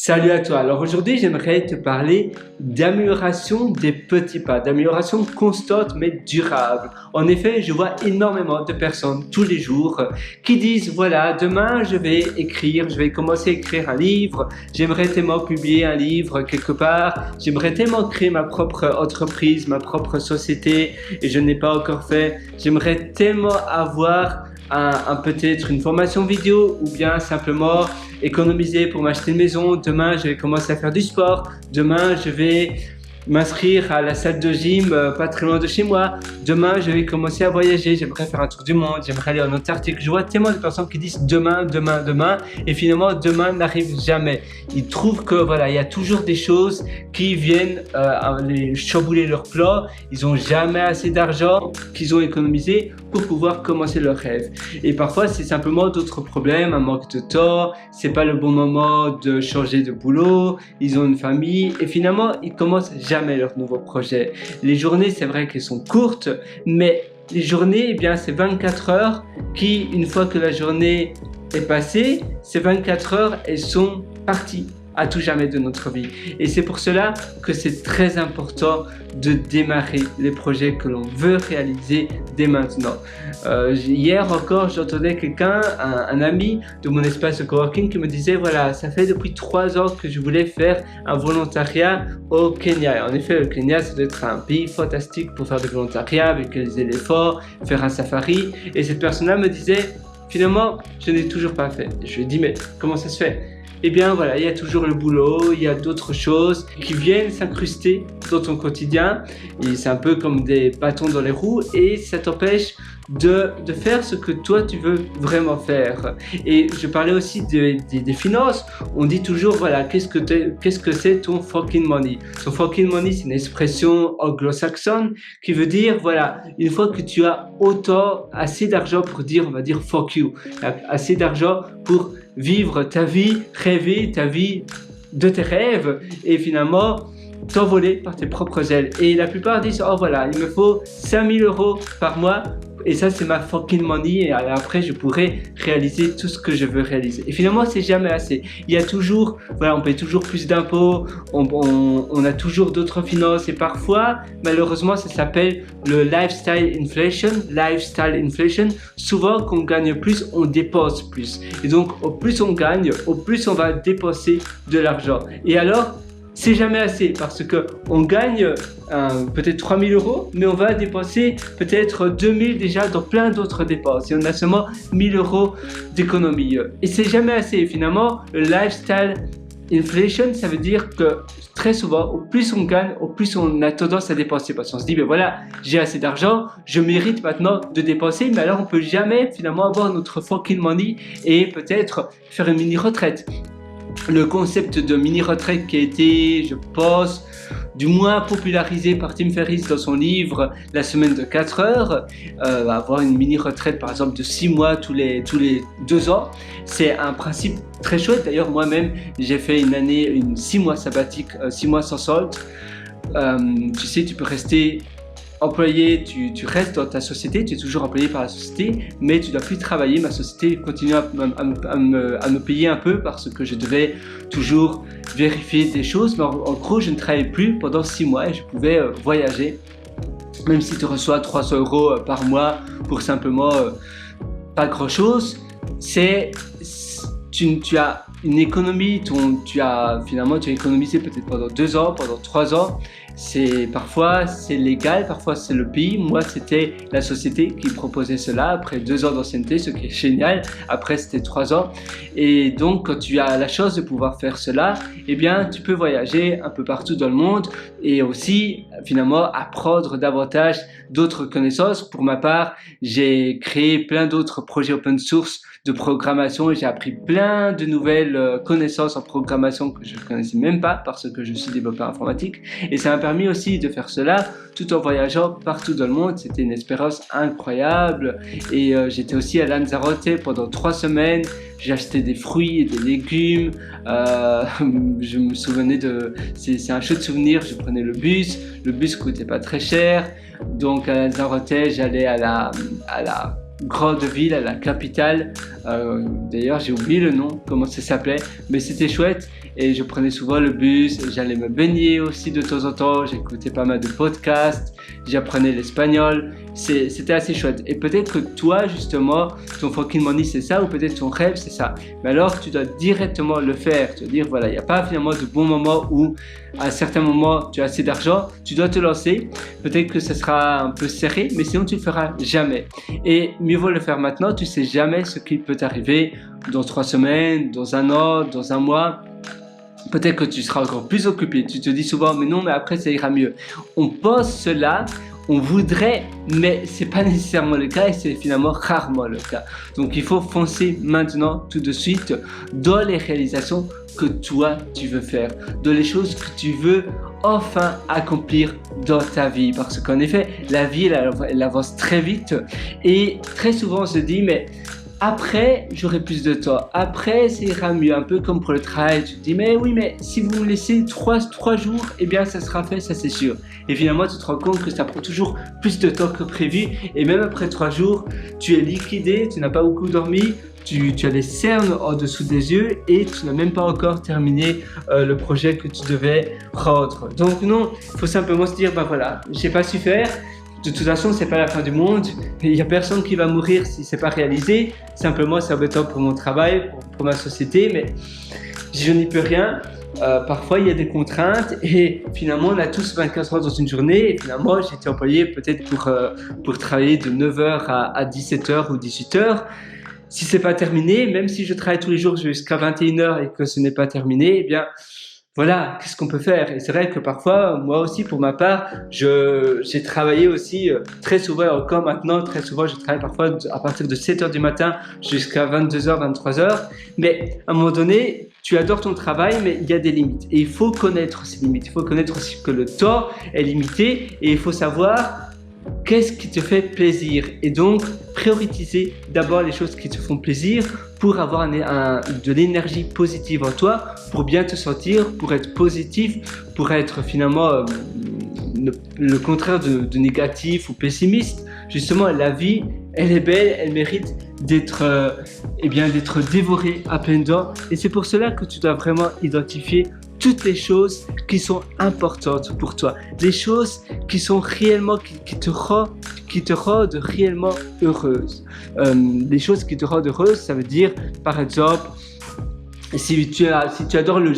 Salut à toi. Alors aujourd'hui, j'aimerais te parler d'amélioration des petits pas, d'amélioration constante mais durable. En effet, je vois énormément de personnes tous les jours qui disent voilà, demain je vais écrire, je vais commencer à écrire un livre, j'aimerais tellement publier un livre quelque part, j'aimerais tellement créer ma propre entreprise, ma propre société et je n'ai pas encore fait. J'aimerais tellement avoir peut-être une formation vidéo ou bien simplement économiser pour m'acheter une maison. Demain, je vais commencer à faire du sport. Demain, je vais m'inscrire à la salle de gym pas très loin de chez moi. Demain, je vais commencer à voyager. J'aimerais faire un tour du monde. J'aimerais aller en Antarctique. Je vois tellement de personnes qui disent demain, demain, demain. Et finalement, demain n'arrive jamais. Ils trouvent que voilà, il y a toujours des choses qui viennent les chambouler leur plan. Ils n'ont jamais assez d'argent qu'ils ont économisé pour pouvoir commencer leur rêve. Et parfois, c'est simplement d'autres problèmes, un manque de temps, c'est pas le bon moment de changer de boulot, ils ont une famille et finalement, ils commencent jamais leur nouveau projet. Les journées, c'est vrai qu'elles sont courtes, mais les journées, eh bien, c'est 24 heures qui, une fois que la journée est passée, ces 24 heures, elles sont parties à tout jamais de notre vie. Et c'est pour cela que c'est très important de démarrer les projets que l'on veut réaliser dès maintenant. Hier encore, j'entendais quelqu'un, un ami de mon espace de coworking qui me disait voilà, ça fait depuis 3 ans que je voulais faire un volontariat au Kenya. Et en effet, le Kenya, ça doit être un pays fantastique pour faire du volontariat avec les éléphants, faire un safari. Et cette personne-là me disait finalement, je n'ai toujours pas fait. Et je lui ai dit mais comment ça se fait? Eh bien voilà, il y a toujours le boulot, il y a d'autres choses qui viennent s'incruster dans ton quotidien et c'est un peu comme des bâtons dans les roues et ça t'empêche de faire ce que toi tu veux vraiment faire. Et je parlais aussi des finances, on dit toujours voilà, qu'est-ce que c'est ton fucking money? Ton fucking money, c'est une expression anglo-saxonne qui veut dire voilà, une fois que tu as assez d'argent pour dire, on va dire fuck you, assez d'argent pour vivre ta vie, rêver ta vie de tes rêves et finalement t'envoler par tes propres ailes. Et la plupart disent oh voilà, il me faut 5000 € par mois et ça c'est ma fucking money et après je pourrai réaliser tout ce que je veux réaliser. Et finalement c'est jamais assez. Il y a toujours, voilà, on paye toujours plus d'impôts, on a toujours d'autres finances et parfois malheureusement ça s'appelle le lifestyle inflation. Lifestyle inflation, souvent qu'on gagne plus, on dépense plus. Et donc au plus on gagne, au plus on va dépenser de l'argent. Et alors c'est jamais assez parce que on gagne peut-être 3000 €, mais on va dépenser peut-être 2000 déjà dans plein d'autres dépenses et on a seulement 1000 € d'économie. Et c'est jamais assez. Finalement, le lifestyle inflation, ça veut dire que très souvent, au plus on gagne, au plus on a tendance à dépenser parce qu'on se dit, ben voilà, j'ai assez d'argent, je mérite maintenant de dépenser, mais alors on peut jamais finalement avoir notre fucking money et peut-être faire une mini retraite. Le concept de mini-retraite qui a été, je pense, du moins popularisé par Tim Ferriss dans son livre La semaine de 4 heures, avoir une mini-retraite par exemple de 6 mois tous les 2 ans, c'est un principe très chouette. D'ailleurs moi-même j'ai fait une 6 mois sabbatique, 6 mois sans solde. Tu sais, tu peux rester employé, tu restes dans ta société, tu es toujours employé par la société, mais tu ne dois plus travailler. Ma société continue à me payer un peu parce que je devais toujours vérifier des choses, mais en gros, je ne travaillais plus pendant 6 mois et je pouvais voyager, même si tu reçois 300 € par mois pour simplement pas grand-chose. Tu as une économie, tu as économisé peut-être pendant 2 ans, pendant 3 ans. Parfois c'est légal, parfois c'est le pays. Moi c'était la société qui proposait cela après 2 ans d'ancienneté, ce qui est génial. Après c'était 3 ans. Et donc quand tu as la chance de pouvoir faire cela, eh bien tu peux voyager un peu partout dans le monde et aussi finalement apprendre davantage d'autres connaissances. Pour ma part, j'ai créé plein d'autres projets open source de programmation et j'ai appris plein de nouvelles connaissances en programmation que je ne connaissais même pas parce que je suis développeur informatique. Et ça m'a permis aussi de faire cela tout en voyageant partout dans le monde. C'était une expérience incroyable et j'étais aussi à Lanzarote pendant 3 semaines. J'ai acheté des fruits et des légumes. Je me souvenais c'est un chouette souvenir. Je prenais le bus coûtait pas très cher. Donc à Lanzarote, j'allais à la grande ville, à la capitale. D'ailleurs j'ai oublié le nom, comment ça s'appelait, mais c'était chouette et je prenais souvent le bus, et j'allais me baigner aussi de temps en temps, j'écoutais pas mal de podcasts, j'apprenais l'espagnol, c'était assez chouette. Et peut-être que toi, justement, ton fucking money c'est ça, ou peut-être ton rêve c'est ça. Mais alors, tu dois directement le faire, te dire voilà, il n'y a pas finalement de bon moment où à certains moments tu as assez d'argent, tu dois te lancer. Peut-être que ce sera un peu serré, mais sinon tu le feras jamais. Et mieux vaut le faire maintenant, tu sais jamais ce qui peut t'arriver dans 3 semaines, dans un an, dans un mois. Peut-être que tu seras encore plus occupé. Tu te dis souvent, mais non, mais après ça ira mieux. On pense cela, on voudrait, mais c'est pas nécessairement le cas et c'est finalement rarement le cas. Donc il faut foncer maintenant, tout de suite, dans les réalisations que toi tu veux faire, dans les choses que tu veux enfin accomplir dans ta vie. Parce qu'en effet, la vie elle avance très vite et très souvent on se dit, mais après, j'aurai plus de temps. Après, ça ira mieux. Un peu comme pour le travail. Tu te dis, mais oui, mais si vous me laissez 3 jours, eh bien, ça sera fait, ça c'est sûr. Et finalement, tu te rends compte que ça prend toujours plus de temps que prévu. Et même après 3 jours, tu es liquidé, tu n'as pas beaucoup dormi, tu as des cernes en dessous des yeux et tu n'as même pas encore terminé le projet que tu devais rendre. Donc non, il faut simplement se dire, ben voilà, j'ai pas su faire. De toute façon, c'est pas la fin du monde. Il n'y a personne qui va mourir si c'est pas réalisé. Simplement, c'est embêtant pour mon travail, pour ma société, mais je n'y peux rien. Parfois, il y a des contraintes et finalement, on a tous 24 heures dans une journée. Et finalement, j'ai été employé peut-être pour travailler de 9h à 17h ou 18h. Si c'est pas terminé, même si je travaille tous les jours jusqu'à 21h et que ce n'est pas terminé, eh bien, voilà, qu'est-ce qu'on peut faire? Et c'est vrai que parfois, moi aussi, pour ma part, j'ai travaillé aussi très souvent, encore maintenant, très souvent, je travaille parfois à partir de 7h du matin jusqu'à 22h, 23h. Mais à un moment donné, tu adores ton travail, mais il y a des limites. Et il faut connaître ces limites. Il faut connaître aussi que le temps est limité et il faut savoir qu'est-ce qui te fait plaisir et donc prioriser d'abord les choses qui te font plaisir pour avoir de l'énergie positive en toi, pour bien te sentir, pour être positif, pour être finalement le contraire de négatif ou pessimiste. Justement, la vie, elle est belle, elle mérite d'être dévorée à pleines dents et c'est pour cela que tu dois vraiment identifier toutes les choses qui sont importantes pour toi, les choses qui sont réellement, qui te rendent réellement heureuse. Les choses qui te rendent heureuse, ça veut dire, par exemple, si tu adores le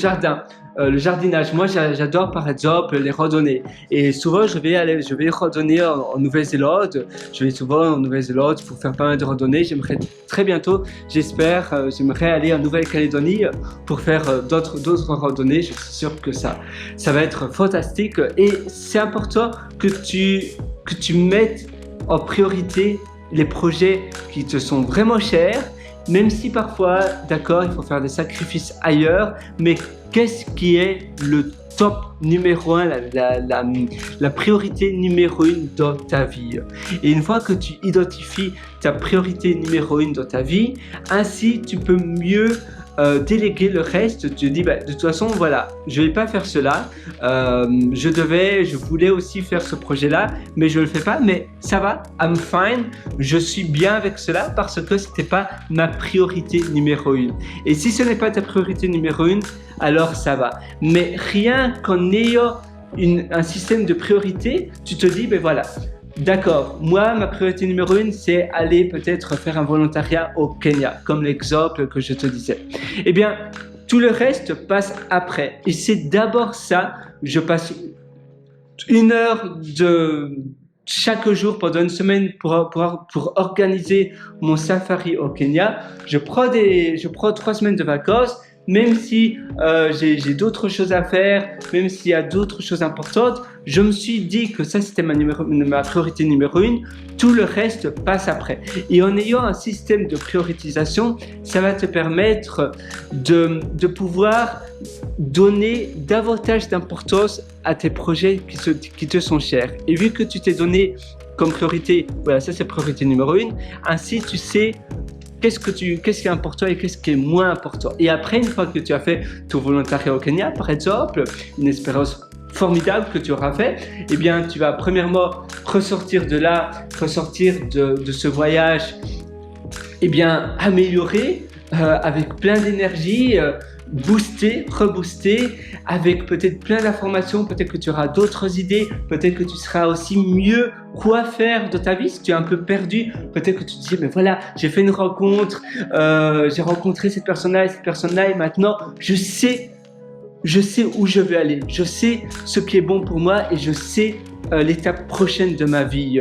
jardinage, moi j'adore par exemple les randonnées et souvent je vais randonner en Nouvelle-Zélande, je vais souvent en Nouvelle-Zélande pour faire pas mal de randonnées, j'aimerais très bientôt, j'aimerais aller en Nouvelle-Calédonie pour faire d'autres randonnées, je suis sûr que ça va être fantastique et c'est important que tu mettes en priorité les projets qui te sont vraiment chers. Même si parfois, d'accord, il faut faire des sacrifices ailleurs, mais qu'est-ce qui est le top numéro 1, la priorité numéro 1 dans ta vie? Et une fois que tu identifies ta priorité numéro 1 dans ta vie, ainsi tu peux mieux déléguer le reste. Tu te dis, de toute façon, voilà, je vais pas faire cela. Je voulais aussi faire ce projet-là, mais je le fais pas. Mais ça va, I'm fine. Je suis bien avec cela parce que c'était pas ma priorité numéro 1. Et si ce n'est pas ta priorité numéro 1, alors ça va. Mais rien qu'en ayant un système de priorité, tu te dis, voilà. D'accord, moi ma priorité numéro 1 c'est aller peut-être faire un volontariat au Kenya, comme l'exemple que je te disais. Eh bien, tout le reste passe après. Et c'est d'abord ça, je passe 1 heure de chaque jour pendant une semaine pour organiser mon safari au Kenya. Je prends 3 semaines de vacances. Même si j'ai d'autres choses à faire, même s'il y a d'autres choses importantes, je me suis dit que ça c'était ma priorité numéro 1, tout le reste passe après. Et en ayant un système de priorisation, ça va te permettre de pouvoir donner davantage d'importance à tes projets qui te sont chers. Et vu que tu t'es donné comme priorité, voilà, ça c'est priorité numéro 1, ainsi tu sais qu'est-ce qui est important et qu'est-ce qui est moins important. Et après, une fois que tu as fait ton volontariat au Kenya, par exemple, une expérience formidable que tu auras fait, eh bien, tu vas premièrement ressortir de ce voyage, eh bien, amélioré, avec plein d'énergie, rebooster avec peut-être plein d'informations, peut-être que tu auras d'autres idées, peut-être que tu seras aussi mieux quoi faire de ta vie si tu es un peu perdu, peut-être que tu te dis mais voilà, j'ai fait une rencontre, j'ai rencontré cette personne-là et maintenant je sais où je vais aller, je sais ce qui est bon pour moi et je sais l'étape prochaine de ma vie.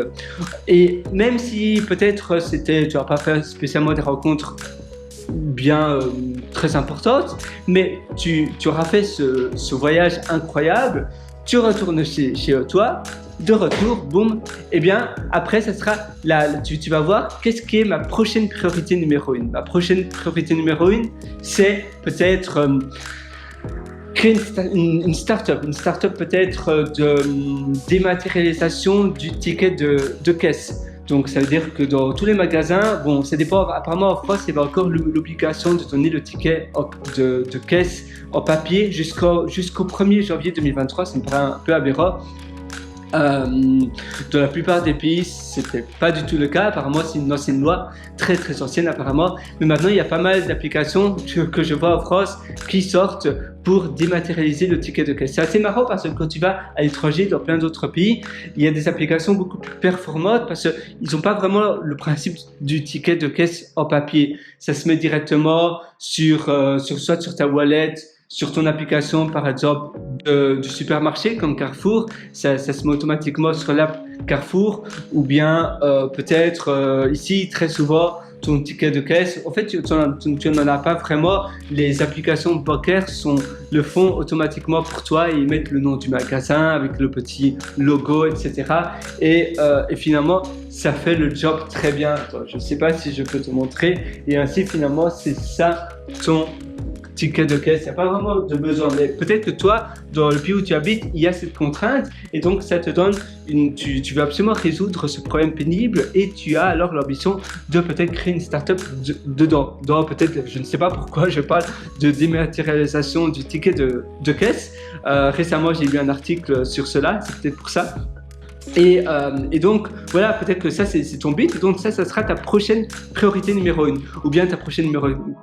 Et même si peut-être tu n'as pas fait spécialement des rencontres bien très importante, mais tu auras fait ce voyage incroyable, tu retournes chez toi, de retour, boum, et bien après ça sera tu vas voir qu'est-ce qui est ma prochaine priorité numéro 1. Ma prochaine priorité numéro 1, c'est peut-être créer une start-up peut-être de dématérialisation du ticket de caisse. Donc, ça veut dire que dans tous les magasins, bon, ça dépend, apparemment en France, il y avait encore l'obligation de donner le ticket de caisse en papier jusqu'au 1er janvier 2023, ça me paraît un peu aberrant. Dans la plupart des pays, c'était pas du tout le cas. Apparemment, c'est une ancienne loi, très très ancienne apparemment. Mais maintenant, il y a pas mal d'applications que je vois en France qui sortent pour dématérialiser le ticket de caisse. C'est assez marrant parce que quand tu vas à l'étranger, dans plein d'autres pays, il y a des applications beaucoup plus performantes parce qu'ils n'ont pas vraiment le principe du ticket de caisse en papier. Ça se met directement soit sur ta wallet, sur ton application par exemple du supermarché comme Carrefour, ça se met automatiquement sur l'app Carrefour, ou bien peut-être ici très souvent ton ticket de caisse. En fait, tu n'en as pas vraiment. Les applications bancaires le font automatiquement pour toi et ils mettent le nom du magasin avec le petit logo, etc. Et finalement, ça fait le job très bien. Attends, je ne sais pas si je peux te montrer. Et ainsi, finalement, c'est ça ton ticket de caisse. Il n'y a pas vraiment de besoin. Mais peut-être que toi, dans le pays où tu habites, il y a cette contrainte et donc ça te donne tu veux absolument résoudre ce problème pénible et tu as alors l'ambition de peut-être créer une start-up dedans. Peut-être, je ne sais pas pourquoi je parle de dématérialisation du ticket de caisse. Récemment, j'ai lu un article sur cela, c'est peut-être pour ça. Et donc, voilà, peut-être que ça, c'est ton but. Et donc, ça sera ta prochaine priorité numéro 1. Ou bien ta prochaine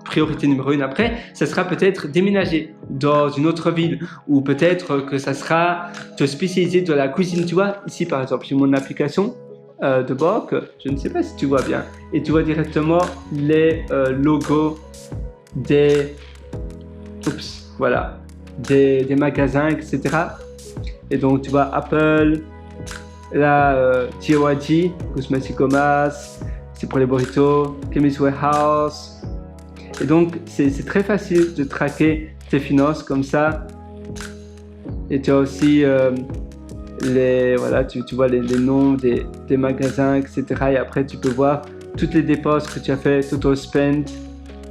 priorité numéro 1 après, ça sera peut-être déménager dans une autre ville. Ou peut-être que ça sera te spécialiser dans la cuisine. Tu vois, ici, par exemple, j'ai mon application de banque. Je ne sais pas si tu vois bien. Et tu vois directement les logos des magasins, etc. Et donc, tu vois Apple. Là, TOIG, Cosmeticomas, c'est pour les burritos, Chemist Warehouse. Et donc, c'est très facile de traquer tes finances comme ça. Et tu as aussi tu vois les noms des magasins, etc. Et après, tu peux voir toutes les dépenses que tu as fait, total spend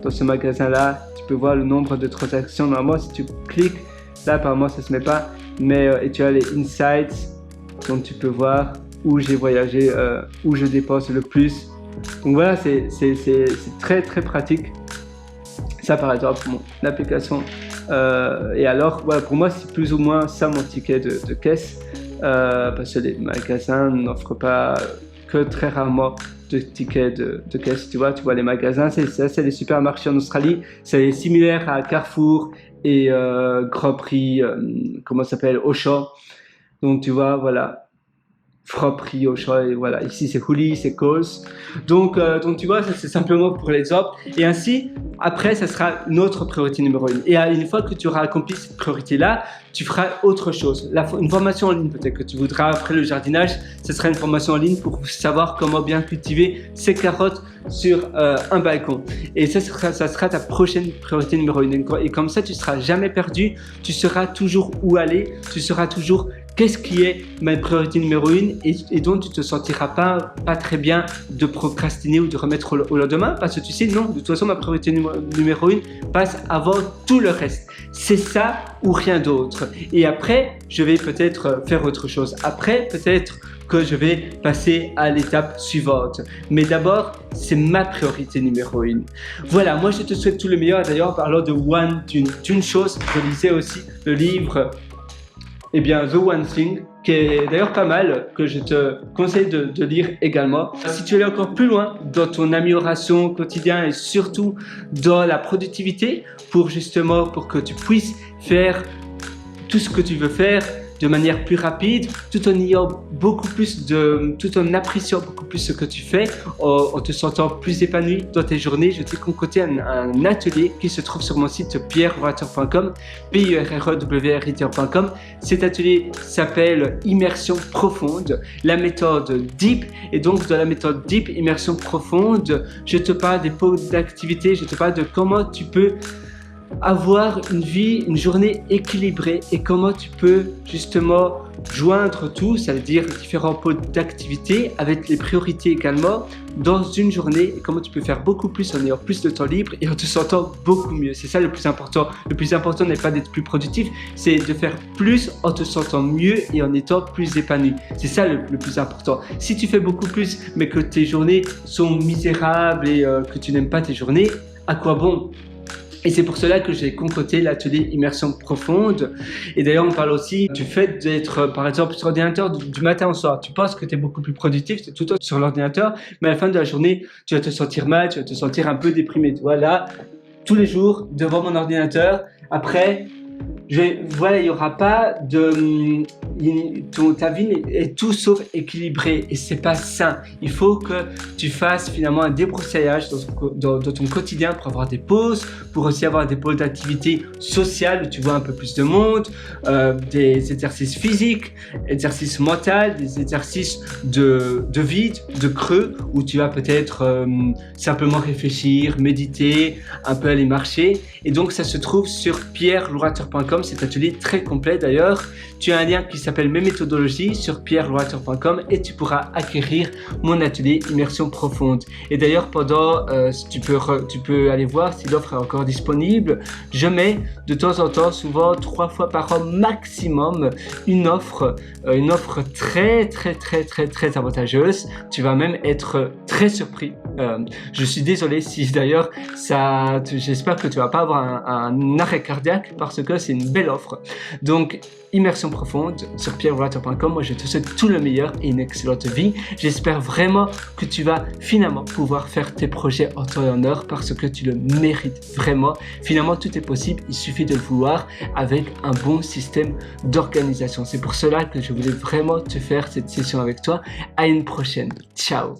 dans ce magasin-là. Tu peux voir le nombre de transactions. Normalement, si tu cliques, là, apparemment, ça ne se met pas. Mais, et tu as les insights. Donc tu peux voir où j'ai voyagé, où je dépense le plus. Donc voilà, c'est très très pratique. Ça par exemple, l'application. Et alors, voilà, pour moi, c'est plus ou moins ça mon ticket de caisse. Parce que les magasins n'offrent pas que très rarement de tickets de caisse. Tu vois les magasins, c'est les supermarchés en Australie. C'est similaire à Carrefour et Grand Prix, comment ça s'appelle, Auchan. Donc tu vois, voilà, Franprix, Auchan, et voilà, ici c'est Hooli, c'est Coles. Donc tu vois, ça c'est simplement pour l'exemple. Et ainsi, après, ça sera notre priorité numéro 1. Et une fois que tu auras accompli cette priorité-là, tu feras autre chose. Une formation en ligne peut-être que tu voudras après le jardinage, ce sera une formation en ligne pour savoir comment bien cultiver ces carottes sur un balcon. Et ça sera ta prochaine priorité numéro 1. Et comme ça, tu ne seras jamais perdu, tu sauras toujours où aller, tu sauras toujours qu'est-ce qui est ma priorité numéro 1 et donc tu ne te sentiras pas très bien de procrastiner ou de remettre au lendemain parce que tu sais, non, de toute façon, ma priorité numéro 1 passe avant tout le reste. C'est ça ou rien d'autre. Et après, je vais peut-être faire autre chose. Après, peut-être que je vais passer à l'étape suivante. Mais d'abord, c'est ma priorité numéro 1. Voilà, moi je te souhaite tout le meilleur. D'ailleurs, en parlant de One, d'une chose, je lisais aussi le livre eh bien, The One Thing, qui est d'ailleurs pas mal, que je te conseille de lire également. Si tu veux aller encore plus loin dans ton amélioration quotidienne et surtout dans la productivité, pour que tu puisses faire tout ce que tu veux faire de manière plus rapide, tout en appréciant beaucoup plus ce que tu fais, en te sentant plus épanoui dans tes journées, je t'ai concocté un atelier qui se trouve sur mon site pierrewriter.com, pierrewriter.com. Cet atelier s'appelle Immersion profonde, la méthode DEEP. Et donc, dans la méthode DEEP, Immersion profonde, je te parle des pôles d'activité, je te parle de comment tu peux avoir une journée équilibrée et comment tu peux justement joindre tout, ça veut dire différents pôles d'activité avec les priorités également dans une journée et comment tu peux faire beaucoup plus en ayant plus de temps libre et en te sentant beaucoup mieux. C'est ça le plus important. Le plus important n'est pas d'être plus productif, c'est de faire plus en te sentant mieux et en étant plus épanoui. C'est ça le plus important. Si tu fais beaucoup plus mais que tes journées sont misérables et que tu n'aimes pas tes journées, à quoi bon ? Et c'est pour cela que j'ai concocté l'atelier Immersion profonde. Et d'ailleurs, on parle aussi du fait d'être, par exemple, sur l'ordinateur du matin au soir. Tu penses que tu es beaucoup plus productif, tu es tout le temps sur l'ordinateur, mais à la fin de la journée, tu vas te sentir mal, tu vas te sentir un peu déprimé. Tu vois, là, tous les jours, devant mon ordinateur, après, il n'y aura pas ta vie est tout sauf équilibrée et c'est pas sain. Il faut que tu fasses finalement un débroussaillage dans ton quotidien pour avoir des pauses, pour aussi avoir des pôles d'activité sociale où tu vois un peu plus de monde, des exercices physiques, exercices mentaux, des exercices de vide, de creux où tu vas peut-être simplement réfléchir, méditer, un peu aller marcher. Et donc ça se trouve sur pierrewriter.com, cet atelier très complet d'ailleurs. Tu as un lien qui s'appelle Mes méthodologies sur pierrewriter.com et tu pourras acquérir mon atelier Immersion profonde. Et d'ailleurs, tu peux aller voir si l'offre est encore disponible. Je mets de temps en temps, souvent 3 fois par an maximum, une offre très avantageuse. Tu vas même être très surpris. Je suis désolé si d'ailleurs j'espère que tu vas pas avoir un arrêt cardiaque parce que c'est une belle offre. Donc, Immersion profonde sur pierrewriter.com. Moi, je te souhaite tout le meilleur et une excellente vie. J'espère vraiment que tu vas finalement pouvoir faire tes projets en temps et en heure parce que tu le mérites vraiment. Finalement, tout est possible. Il suffit de le vouloir avec un bon système d'organisation. C'est pour cela que je voulais vraiment te faire cette session avec toi. À une prochaine. Ciao.